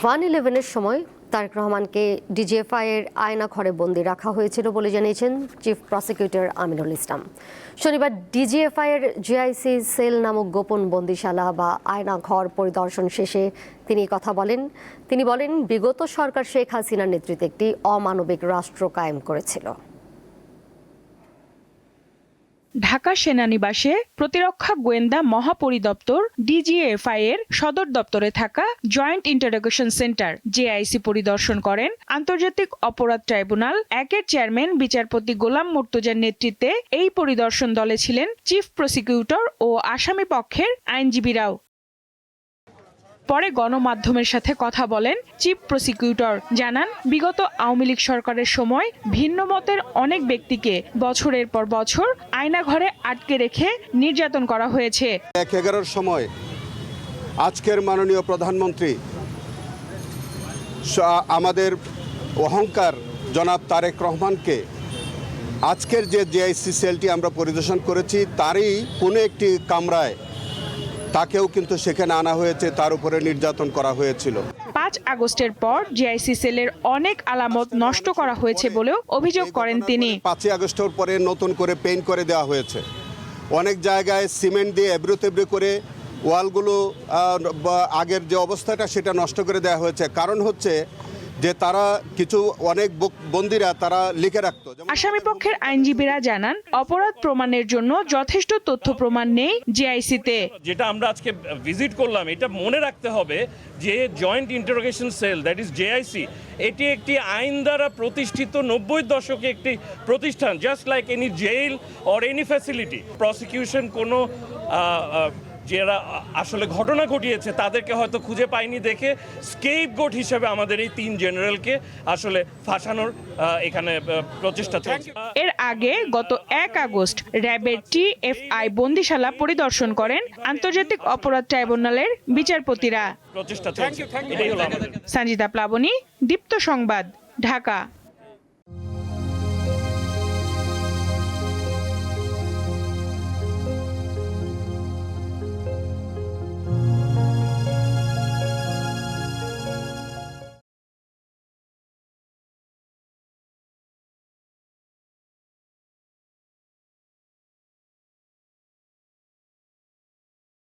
1-11-এর সময় তারেক রহমানকে ডিজিএফআই এর আয়না ঘরে বন্দি রাখা হয়েছিল বলে জানিয়েছেন চিফ প্রসিকিউটর আমিনুল ইসলাম। শনিবার ডিজিএফআই এর জিআইসি সেল নামক গোপন বন্দিশালা বা আয়না ঘর পরিদর্শন শেষে তিনি কথা বলেন। তিনি বলেন, বিগত সরকার শেখ হাসিনার নেতৃত্বে একটি অমানবিক রাষ্ট্র কায়েম করেছিল। ঢাকা সেনানিবাসে প্রতিরক্ষা গোয়েন্দা মহাপরিদপ্তর ডিজিএফআই এর সদর দপ্তরে থাকা জয়েন্ট ইন্টারোগেশন সেন্টার জেআইসি পরিদর্শন করেন আন্তর্জাতিক অপরাধ ট্রাইব্যুনাল 1-এর চেয়ারম্যান বিচারপতি গোলাম মুর্তজার নেতৃত্বে এই পরিদর্শন দলে ছিলেন চিফ প্রসিকিউটর ও আসামি পক্ষের আইনজীবীরাও। পরে গণমাধ্যমের সাথে কথা বলেন চিফ প্রসিকিউটর, জানান বিগত আওয়ামী লীগ সরকারের সময় ভিন্ন মতের অনেক ব্যক্তিকে বছরের পর বছর আয়নাঘরে আটকে রেখে নির্যাতন করা হয়েছে। 1-11-র সময় আজকের মাননীয় প্রধানমন্ত্রী আমাদের অহংকার জনাব তারেক রহমানকে আজকের যে জিআইসি সেলটি আমরা পরিদর্শন করেছি তারই কোনো একটি কামরায় তাকেও কিন্তু সেখানে আনা হয়েছে, তার উপরে নির্যাতন করা হয়েছিল। 5 আগস্টের পর জিআইসি সেলের অনেক আলামত নষ্ট করা হয়েছে বলেও অভিযোগ করেন তিনি। 5 আগস্টের পরে নতুন করে পেইন্ট করে দেওয়া হয়েছে, অনেক জায়গায় সিমেন্ট দিয়ে এবড়ো করে ওয়ালগুলো আগের যে অবস্থাটা সেটা নষ্ট করে দেওয়া হয়েছে। কারণ হচ্ছে যে তারা কিছু অনেক বন্দীরা তারা লিখে রাখতো। আসামি পক্ষের আইনজীবীরা জানান, অপরাধ প্রমাণের জন্য যথেষ্ট তথ্য প্রমাণ নেই জিআইসিতে। যেটা আমরা আজকে ভিজিট করলাম, এটা মনে রাখতে হবে যে joint interrogation cell that is JIC, এটি একটি আইন দ্বারা প্রতিষ্ঠিত 90-এর দশকে একটি প্রতিষ্ঠান, just like any jail or any facility. Prosecution কোনো যারা আসলে ঘটনা ঘটিয়েছে তাদেরকে হয়তো খুঁজে পায়নি দেখে স্কেপগোট হিসেবে আমাদের এই 3 জেনারেলকে আসলে ফাঁসানোর এখানে প্রচেষ্টা চলছে। এর আগে গত 1 আগস্ট র্যাবের টিএফআই বন্দিশালা পরিদর্শন করেন আন্তর্জাতিক অপরাধ ট্রাইব্যুনালের বিচারপতিরা। প্রচেষ্টা চলছে, এটাই হলো আমাদের। সঞ্জিতা প্লাবনী, দীপ্ত সংবাদ, ঢাকা।